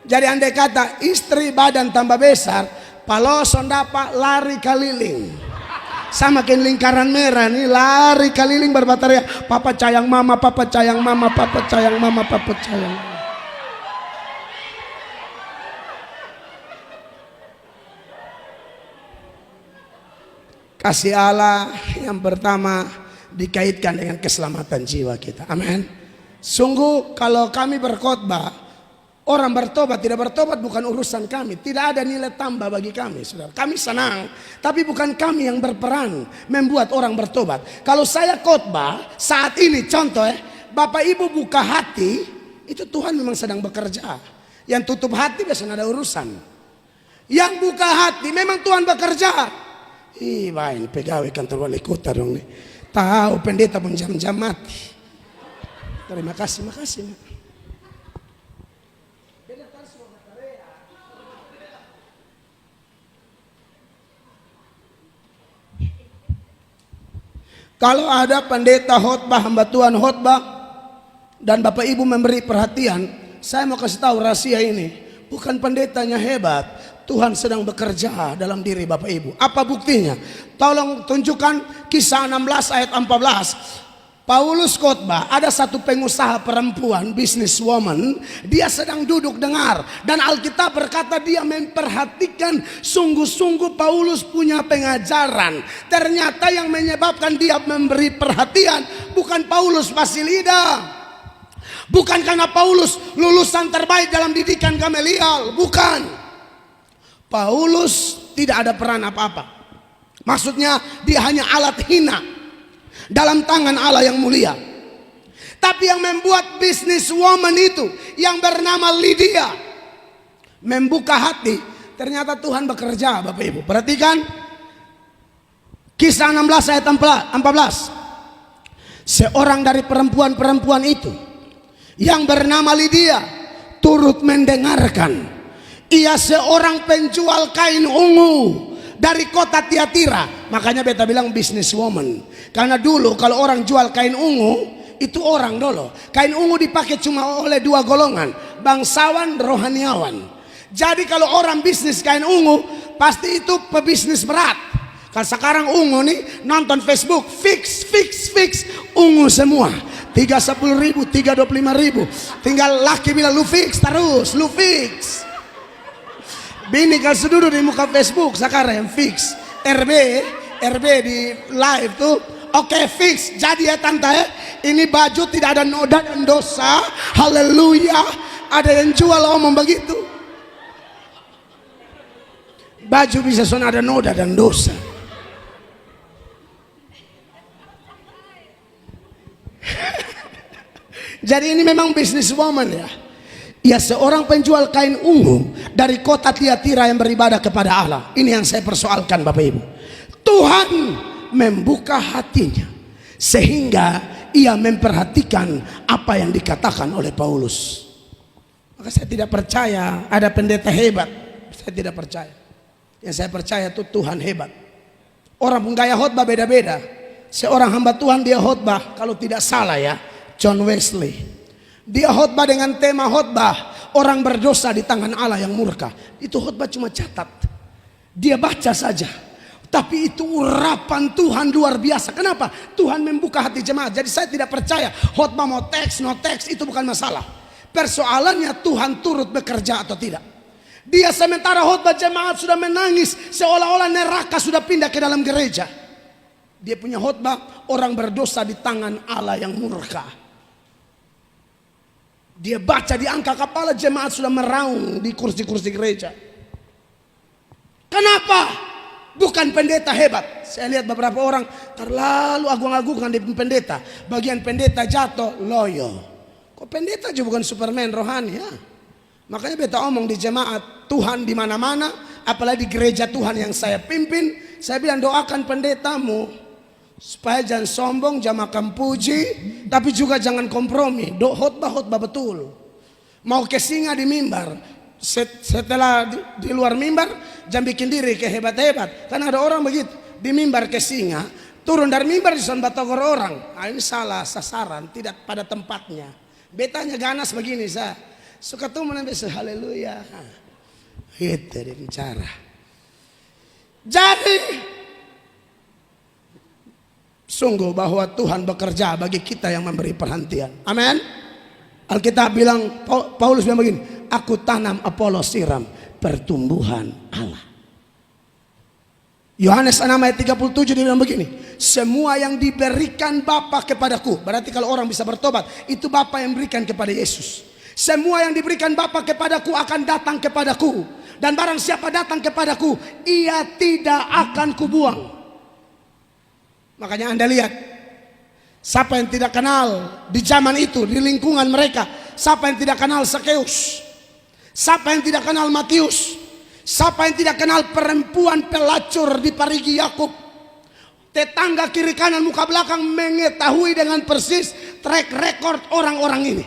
Jadi andai kata istri badan tambah besar, paloson dapat lari keliling. Sama kayak lingkaran merah nih, lari keliling berbateria. Papa sayang mama, papa sayang mama, papa sayang mama, papa sayang mama. Kasih Allah yang pertama dikaitkan dengan keselamatan jiwa kita. Amin. Sungguh kalau kami berkhotbah, orang bertobat tidak bertobat bukan urusan kami. Tidak ada nilai tambah bagi kami, saudara. Kami senang, tapi bukan kami yang berperan membuat orang bertobat. Kalau saya khotbah saat ini, contoh Bapak Ibu buka hati, itu Tuhan memang sedang bekerja. Yang tutup hati biasanya ada urusan. Yang buka hati memang Tuhan bekerja. Ini pegawai kantor wali kota dong nih. Tahu pendeta pun jam-jam mati. Terima kasih, makasih. Kalau ada pendeta khotbah, hamba Tuhan khotbah, dan Bapak Ibu memberi perhatian, saya mau kasih tahu rahasia ini. Bukan pendetanya hebat, Tuhan sedang bekerja dalam diri Bapak Ibu. Apa buktinya? Tolong tunjukkan Kisah 16 ayat 14. Paulus khotbah, ada satu pengusaha perempuan, businesswoman, dia sedang duduk dengar, dan Alkitab berkata dia memperhatikan sungguh-sungguh Paulus punya pengajaran. Ternyata yang menyebabkan dia memberi perhatian bukan Paulus Basilida, bukan karena Paulus lulusan terbaik dalam didikan Gamaliel, bukan. Paulus tidak ada peran apa-apa. Maksudnya dia hanya alat hina dalam tangan Allah yang mulia. Tapi yang membuat businesswoman itu yang bernama Lydia membuka hati, ternyata Tuhan bekerja. Bapak Ibu perhatikan Kisah 16 ayat 14. Seorang dari perempuan-perempuan itu yang bernama Lydia turut mendengarkan. Ia seorang penjual kain ungu dari kota Tiatira. Makanya beta bilang businesswoman, karena dulu kalau orang jual kain ungu itu orang dulu. Kain ungu dipakai cuma oleh dua golongan, bangsawan, rohaniawan. Jadi kalau orang bisnis kain ungu pasti itu pebisnis berat. Kalau sekarang ungu nih nonton Facebook fix ungu semua. 310.000, 325.000. Tinggal laki bilang lu fix terus, lu fix. Bini kalau duduk di muka Facebook sekarang fix RB di live tuh. Oke, fix. Jadi ya tante, ini baju tidak ada noda dan dosa. Haleluya. Ada yang jual omong begitu. Baju bisa soalnya ada noda dan dosa. Jadi ini memang business woman ya. Ia seorang penjual kain ungu dari kota Tiatira yang beribadah kepada Allah. Ini yang saya persoalkan Bapak Ibu. Tuhan membuka hatinya sehingga ia memperhatikan apa yang dikatakan oleh Paulus. Maka saya tidak percaya ada pendeta hebat. Saya tidak percaya. Yang saya percaya itu Tuhan hebat. Orang gaya khotbah beda-beda. Seorang hamba Tuhan dia khotbah kalau tidak salah ya, John Wesley. Dia khotbah dengan tema khotbah orang berdosa di tangan Allah yang murka. Itu khotbah cuma catat. Dia baca saja. Tapi itu urapan Tuhan luar biasa. Kenapa? Tuhan membuka hati jemaat. Jadi saya tidak percaya khotbah mau teks, no teks itu bukan masalah. Persoalannya Tuhan turut bekerja atau tidak. Dia sementara khotbah jemaat sudah menangis seolah-olah neraka sudah pindah ke dalam gereja. Dia punya khotbah orang berdosa di tangan Allah yang murka. Dia baca di angka kepala jemaat sudah meraung di kursi-kursi gereja. Kenapa? Bukan pendeta hebat. Saya lihat beberapa orang terlalu agung-agungkan di pendeta. Bagian pendeta jatuh loyo. Kok pendeta juga bukan Superman rohani ya? Makanya beta omong di jemaat Tuhan di mana-mana, apalagi di gereja Tuhan yang saya pimpin. Saya bilang doakan pendetamu supaya jangan sombong, jangan makan puji, tapi juga jangan kompromi. Khotbah betul. Mau ke singa di mimbar. Setelah di luar mimbar jangan bikin diri kehebat-hebat. Karena ada orang begitu di mimbar ke singa, turun dari mimbar disuruh batogor orang. Nah, ini salah sasaran, tidak pada tempatnya. Betanya ganas begini saya suka tuh menembus haleluya. Itu dia bicara. Jadi sungguh bahwa Tuhan bekerja bagi kita yang memberi perhatian. Amin. Alkitab bilang, Paulus bilang begini, aku tanam, Apolos siram, pertumbuhan Allah. Yohanes 6 ayat 37 dia bilang begini, semua yang diberikan Bapa kepadaku, berarti kalau orang bisa bertobat, itu Bapa yang berikan kepada Yesus. Semua yang diberikan Bapa kepadaku akan datang kepadaku, dan barang siapa datang kepadaku, ia tidak akan kubuang. Makanya Anda lihat, siapa yang tidak kenal di zaman itu, di lingkungan mereka, siapa yang tidak kenal Sakeus, siapa yang tidak kenal Matius, siapa yang tidak kenal perempuan pelacur di Parigi Yakub. Tetangga kiri kanan muka belakang mengetahui dengan persis track record orang-orang ini.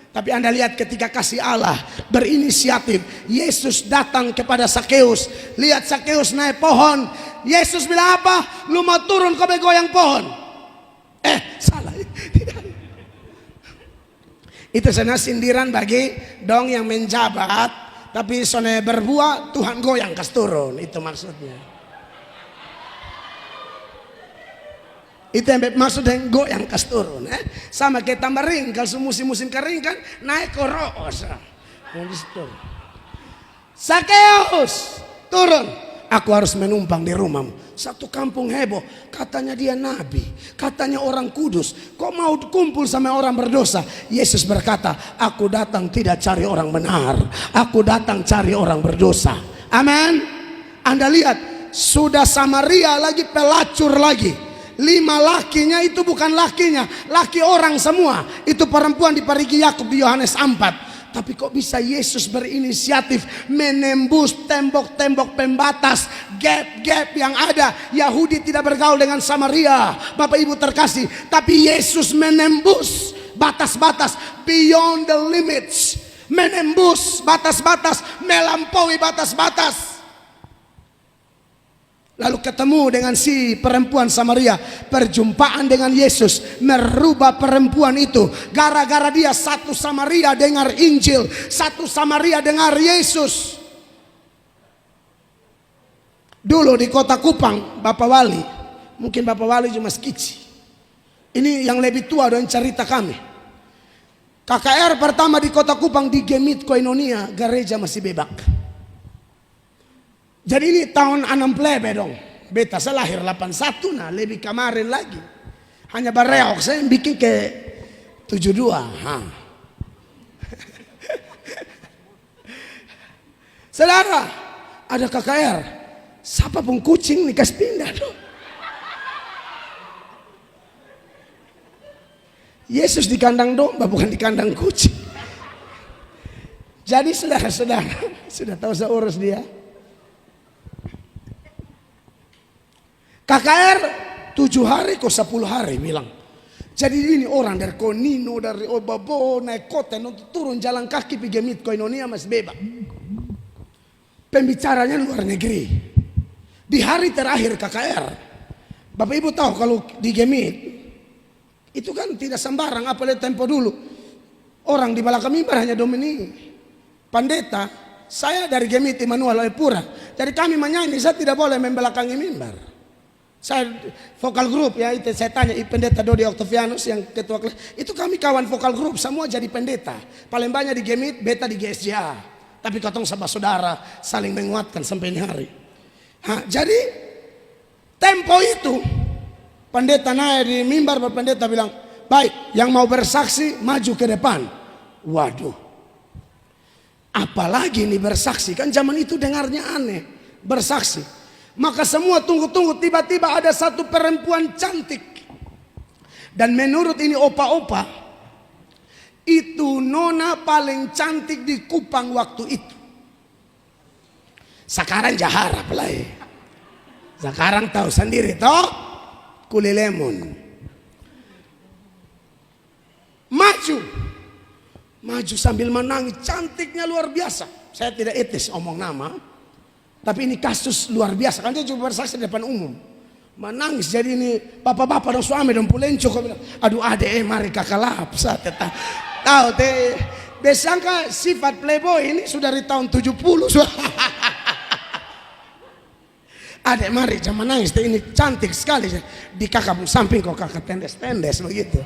Tapi Anda lihat ketika kasih Allah berinisiatif, Yesus datang kepada Sakeus. Lihat Sakeus naik pohon, Yesus bilang apa? Lu mau turun kau goyang pohon. Salah. Itu sana sindiran bagi dong yang menjabat, tapi sone berbuah Tuhan goyang kas turun. Itu maksudnya. Itu yang maksudnya goyang kas turun. Sama kayak tambaring kalau musim-musim kering kan naik ke roos. Sakeus turun. Aku harus menumpang di rumahmu. Satu kampung heboh. Katanya dia nabi. Katanya orang kudus. Kok mau kumpul sama orang berdosa? Yesus berkata, aku datang tidak cari orang benar. Aku datang cari orang berdosa. Amin. Anda lihat. Sudah Samaria lagi pelacur lagi. 5 lakinya itu bukan lakinya. Laki orang semua. Itu perempuan di Parigi Yakub di Yohanes 4. Tapi kok bisa Yesus berinisiatif menembus tembok-tembok pembatas, gap-gap yang ada. Yahudi tidak bergaul dengan Samaria, Bapak Ibu terkasih. Tapi Yesus menembus batas-batas, beyond the limits. Menembus batas-batas, melampaui batas-batas. Lalu ketemu dengan si perempuan Samaria. Perjumpaan dengan Yesus merubah perempuan itu. Gara-gara dia satu Samaria dengar Injil, satu Samaria dengar Yesus. Dulu di kota Kupang, Bapak Wali, mungkin Bapak Wali cuma skici. Ini yang lebih tua dan cerita kami. KKR pertama di kota Kupang di Gemit Koinonia, gereja masih bebak. Jadi ini tahun 6 plebe dong. Beta saya lahir 81, nah lebih kemarin lagi. Hanya bareok saya yang bikin ke 72. Saudara, ada KKR. Siapa pun kucing nih kasih pindah dong. Yesus di kandang domba bukan di kandang kucing. Jadi saudara-saudara, sudah tahu saya urus dia. KKR 7 hari kok 10 hari bilang. Jadi ini orang dari Konino, dari Obabo, naik kota, turun jalan kaki pergi Gemit Koinonia Mas Beba. Pembicaranya luar negeri. Di hari terakhir KKR, Bapak Ibu tahu kalau di Gemit, itu kan tidak sembarang, apalagi tempo dulu. Orang di belakang mimbar hanya Domini, pendeta, saya dari Gemit Immanuel Epura. Jadi kami menyanyi, saya tidak boleh membelakangi mimbar. Saya vokal grup ya, itu saya tanya pendeta Dodi Octavianus yang ketua kelas. Itu kami kawan vokal grup, semua jadi pendeta. Paling banyak di Gemit, beta di GSJA. Tapi katong sama saudara saling menguatkan sampai ini hari. Jadi tempo itu pendeta naik di mimbar, pendeta bilang, baik yang mau bersaksi maju ke depan. Waduh, apalagi ini bersaksi, kan zaman itu dengarnya aneh, bersaksi. Maka semua tunggu-tunggu, tiba-tiba ada satu perempuan cantik. Dan menurut ini opa-opa, itu nona paling cantik di Kupang waktu itu. Sekarang jaharap lah ya. Sekarang tahu sendiri toh, kuli lemon. Maju sambil menangis, cantiknya luar biasa. Saya tidak etis omong nama. Tapi ini kasus luar biasa, kan dia juga bersaksi di depan umum. Menangis, jadi ini bapak-bapak dan suami dan pulenco bilang, aduh adek mari kakak lap. Saya tahu teh, besangka sifat playboy ini sudah dari tahun 70. Adek mari jangan menangis, teh ini cantik sekali. Di kakak samping kok kakak tendes-tendes begitu.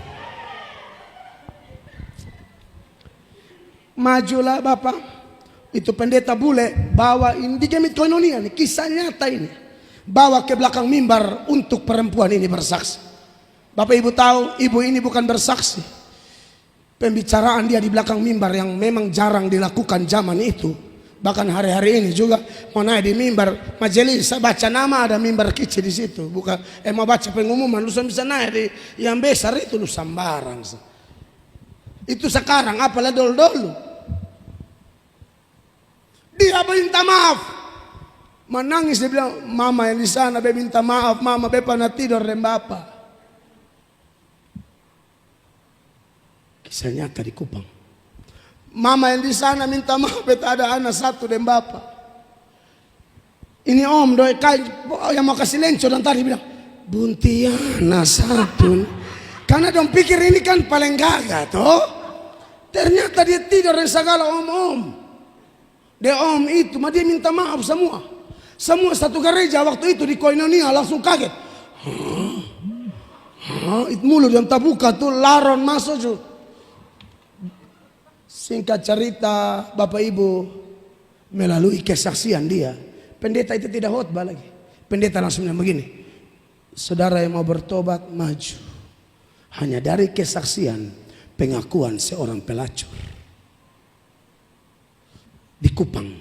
Majulah bapak. Itu pendeta bule bawa ini di Gemit Koinonia nih, kisah nyata ini. Bawa ke belakang mimbar untuk perempuan ini bersaksi. Bapak Ibu tahu, ibu ini bukan bersaksi. Pembicaraan dia di belakang mimbar yang memang jarang dilakukan zaman itu. Bahkan hari-hari ini juga mau naik di mimbar majelis, saya baca nama ada mimbar kecil di situ. Bukan mau baca pengumuman, lu bisa naik di yang besar itu lu sambarang. Itu sekarang apalah dulu-dulu. Dia minta maaf, menangis, dia bilang, mama yang di sana be minta maaf, mama be pernah tidur dan bapak. Kisah nyata di Kupang. Mama yang di sana minta maaf, beta ada anak satu dan bapak. Ini om doi yang mau kasih lenco dan tadi bilang, buntiana satu. Karena dong pikir ini kan paling gagah toh. Ternyata dia tidur dan segala om-om. Dia om itu, mah dia minta maaf semua. Semua satu gereja waktu itu di Koinonia langsung kaget. Itu mulut yang terbuka tuh, laron masuk tuh. Singkat cerita, Bapak Ibu, melalui kesaksian dia, pendeta itu tidak khotbah lagi. Pendeta langsung bilang begini, saudara yang mau bertobat maju. Hanya dari kesaksian, pengakuan seorang pelacur di Kupang,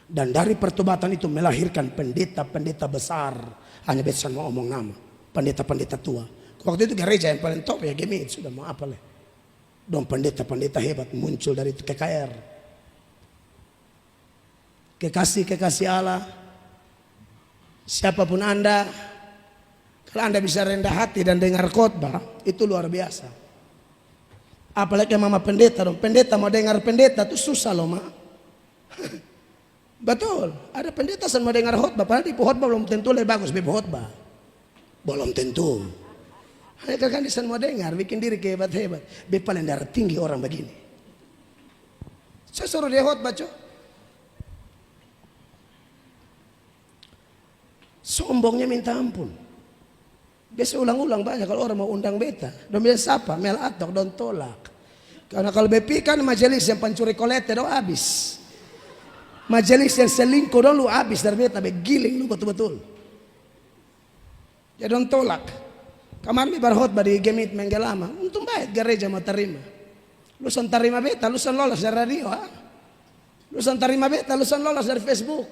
dan dari pertobatan itu melahirkan pendeta-pendeta besar. Hanya bisa mau omong nama, pendeta-pendeta tua. Waktu itu gereja yang paling top ya Gemit, sudah mau apa leh. Dong pendeta-pendeta hebat muncul dari KKR. Kekasih Allah, siapapun Anda, kalau Anda bisa rendah hati dan dengar khotbah, itu luar biasa. Apalagi mama pendeta dong, pendeta mau dengar pendeta itu susah loh mak. Betul, ada pendeta sama dengar khotbah, padahal di khotbah belum tentu lebih bagus dari khotbah. Belum tentu. Hanya kan di sana mau dengar, bikin diri kehebat-hebat. Be paling darah tinggi orang begini. Saya suruh dia khotbah coy. Sombongnya minta ampun. Biasa ulang-ulang banyak kalau orang mau undang beta. Don biasa apa? Mel atok, don tolak. Karena kalau bepi kan majelis yang pencuri kolete do habis. Majelis yang selingkuh dulu habis dari beta, begiling lu betul-betul. Ya dong tolak. Kemarin berkhotbah di Gemit Menggelama, untung baik gereja mau terima. Lu son terima beta, lu son lolos dari radio, ha? Lu son terima beta, lu son lolos dari Facebook.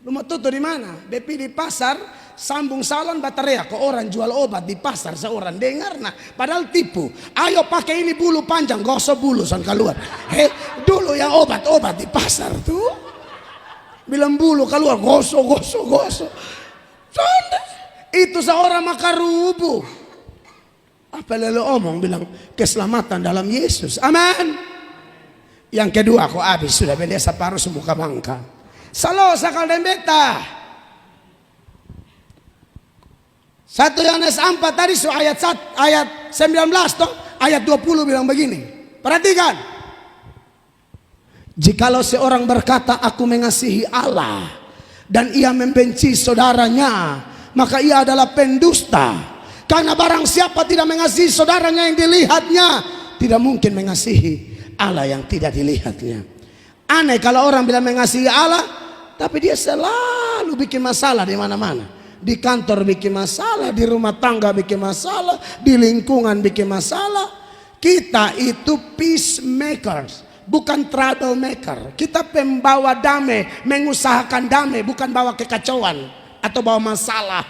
Lu mau tutup di mana? BP di pasar, sambung salon baterai. Kok orang jual obat di pasar, seorang dengar nah, padahal tipu. Ayo pakai ini bulu panjang, gosok bulu son keluar. Dulu yang obat-obat di pasar tuh, bilang bulu keluar, gosok. Itu seorang makarubu. Apa lalu omong bilang keselamatan dalam Yesus. Amin. Yang kedua kok habis sudah beli separuh semuka bangka. Salo sakal dan beta. 1 Yohanes 4 tadi ayat 19 toh, ayat 20 bilang begini. Perhatikan. Jikalau seorang berkata aku mengasihi Allah dan ia membenci saudaranya, maka ia adalah pendusta. Karena barang siapa tidak mengasihi saudaranya yang dilihatnya, tidak mungkin mengasihi Allah yang tidak dilihatnya. Aneh kalau orang bilang mengasihi Allah, tapi dia selalu bikin masalah di mana-mana. Di kantor bikin masalah, di rumah tangga bikin masalah, di lingkungan bikin masalah. Kita itu peacemakers, bukan troublemaker. Kita pembawa damai, mengusahakan damai, bukan bawa kekacauan atau bawa masalah.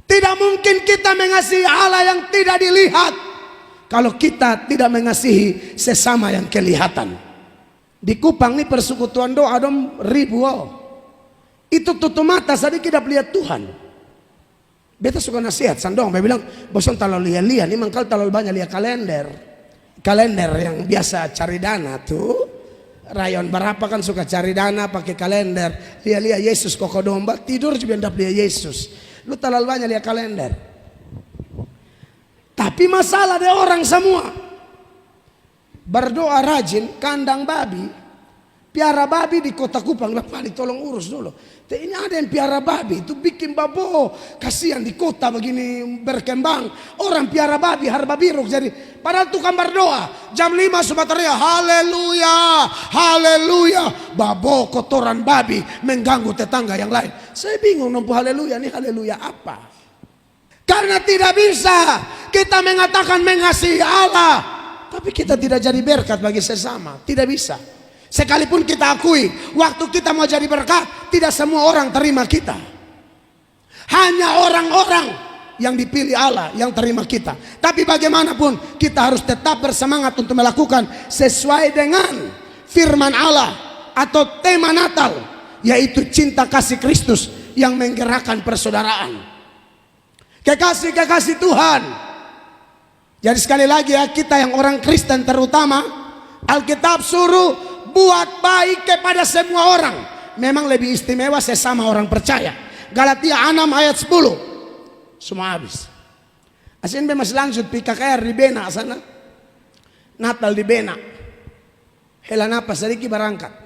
Tidak mungkin kita mengasihi Allah yang tidak dilihat kalau kita tidak mengasihi sesama yang kelihatan. Di Kupang ini persekutuan doa dong ribu. Itu tutup mata sedikit tidak lihat Tuhan. Beta suka nasihat sandong. Beta bilang bosan terlalu lihat-lihat. Ini mangkal terlalu banyak lihat kalender. Kalender yang biasa cari dana tuh. Rayon berapa kan suka cari dana pakai kalender. Lihat-lihat Yesus koko domba. Tidur juga hendak lihat Yesus. Lu terlalu banyak lihat kalender. Tapi masalah ada orang semua. Berdoa rajin, kandang babi, piara babi di kota Kupang. Bapak tolong urus dulu. Ini ada yang piara babi, itu bikin babo. Kasihan di kota begini berkembang. Orang piara babi, harba biruk jadi. Padahal tukang berdoa. Jam 5 subateria, haleluya, haleluya. Babo kotoran babi mengganggu tetangga yang lain. Saya bingung nompo haleluya, ini haleluya apa? Karena tidak bisa kita mengatakan mengasihi Allah, tapi kita tidak jadi berkat bagi sesama. Tidak bisa. Sekalipun kita akui waktu kita mau jadi berkat, tidak semua orang terima kita. Hanya orang-orang yang dipilih Allah yang terima kita. Tapi bagaimanapun kita harus tetap bersemangat untuk melakukan sesuai dengan firman Allah atau tema Natal, yaitu cinta kasih Kristus yang menggerakkan persaudaraan. Kekasih-kekasih Tuhan. Jadi sekali lagi ya, kita yang orang Kristen terutama, Alkitab suruh buat baik kepada semua orang. Memang lebih istimewa sesama orang percaya. Galatia 6 ayat 10. Semua habis. Asin be masih lanjut PKKR di Bena sana. Natal di Bena. Hela napas sedikit berangkat.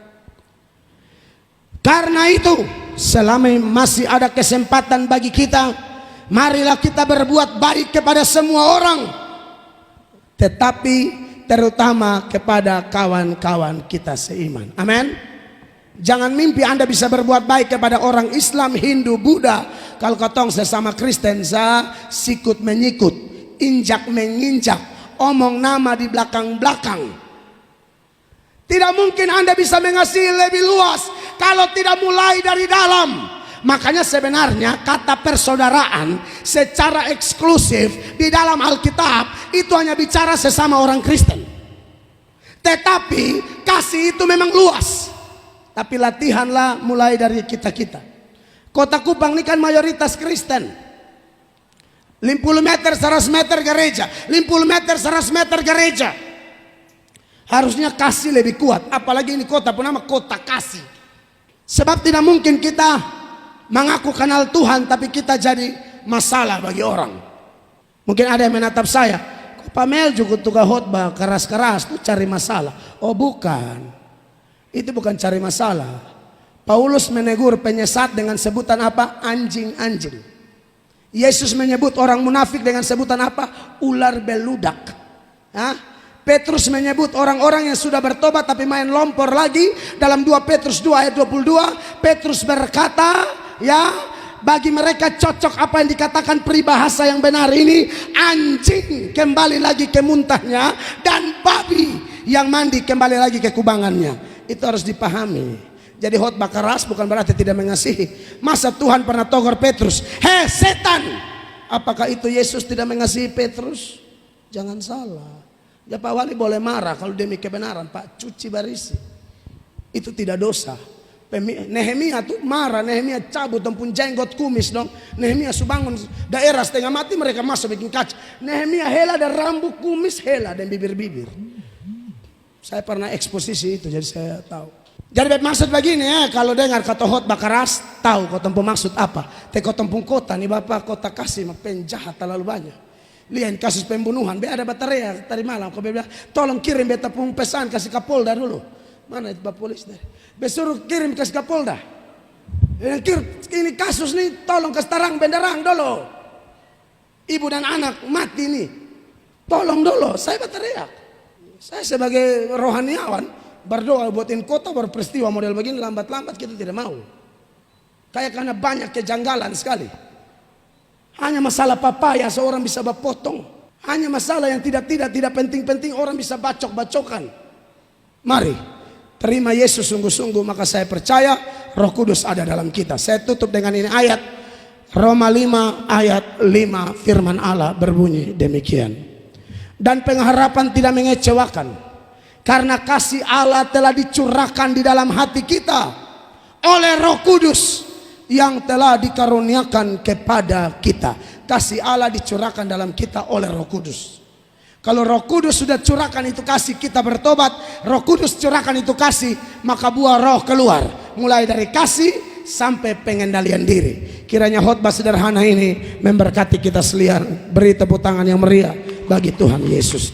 Karena itu, selama masih ada kesempatan bagi kita, marilah kita berbuat baik kepada semua orang. Tetapi terutama kepada kawan-kawan kita seiman. Amin. Jangan mimpi Anda bisa berbuat baik kepada orang Islam, Hindu, Buddha. Kalau katong sesama Kristen, sikut menyikut, injak menginjak, omong nama di belakang-belakang. Tidak mungkin Anda bisa mengasihi lebih luas kalau tidak mulai dari dalam. Makanya sebenarnya kata persaudaraan secara eksklusif di dalam Alkitab itu hanya bicara sesama orang Kristen. Tetapi kasih itu memang luas. Tapi latihanlah mulai dari kita-kita. Kota Kupang ini kan mayoritas Kristen. 50 meter 100 meter gereja, 50 meter 100 meter gereja. Harusnya kasih lebih kuat. Apalagi ini kota pun nama kota kasih. Sebab tidak mungkin kita mengaku kenal Tuhan tapi kita jadi masalah bagi orang. Mungkin ada yang menatap saya, kok Pamel juga tukang khotbah keras-keras tuh cari masalah. Oh bukan, itu bukan cari masalah. Paulus menegur penyesat dengan sebutan apa? Anjing-anjing. Yesus menyebut orang munafik dengan sebutan apa? Ular beludak. Petrus menyebut orang-orang yang sudah bertobat tapi main lompor lagi. Dalam 2 Petrus 2 ayat 22, Petrus berkata, ya, bagi mereka cocok apa yang dikatakan peribahasa yang benar ini, anjing kembali lagi ke muntahnya dan babi yang mandi kembali lagi ke kubangannya. Itu harus dipahami. Jadi khotbah keras bukan berarti tidak mengasihi. Masa Tuhan pernah tegur Petrus, hei setan, apakah itu Yesus tidak mengasihi Petrus? Jangan salah. Ya Pak Wali boleh marah kalau demi kebenaran, Pak, cuci barisi. Itu tidak dosa. Nehemia tuh marah, Nehemia cabut pun jenggot kumis dong. Nehemia subangun daerah setengah mati, mereka masuk bikin kaca. Nehemia hela dan rambut kumis hela dan bibir-bibir. Saya pernah eksposisi itu jadi saya tahu. Jadi maksud begini ya, kalau dengar kata khotbah keras, tahu kau tempuh maksud apa. Teko tempuh kota nih Bapak, kota kasih penjahat terlalu banyak. Lihat kasus pembunuhan, ada baterai tadi malam. Kau bilang, tolong kirim beta pun pesan kasih Kapolda dulu. Mana itu Pak Polis dari? Besuruh kirim kasih Kapolda. Ini kasus nih, tolong kasih terang benderang dulu. Ibu dan anak mati nih, tolong dulu. Saya berteriak. Saya sebagai rohaniawan berdoa buatin kota berperistiwa model begini lambat-lambat kita tidak mau. Kayak karena banyak kejanggalan sekali. Hanya masalah papaya seorang bisa berpotong. Hanya masalah yang tidak penting-penting orang bisa bacok-bacokan. Mari terima Yesus sungguh-sungguh, maka saya percaya Roh Kudus ada dalam kita. Saya tutup dengan ini ayat Roma 5 ayat 5, firman Allah berbunyi demikian. Dan pengharapan tidak mengecewakan, karena kasih Allah telah dicurahkan di dalam hati kita oleh Roh Kudus yang telah dikaruniakan kepada kita. Kasih Allah dicurahkan dalam kita oleh Roh Kudus. Kalau Roh Kudus sudah curahkan itu kasih, kita bertobat, Roh Kudus curahkan itu kasih, maka buah roh keluar. Mulai dari kasih sampai pengendalian diri. Kiranya khotbah sederhana ini memberkati kita sekalian. Beri tepuk tangan yang meriah bagi Tuhan Yesus.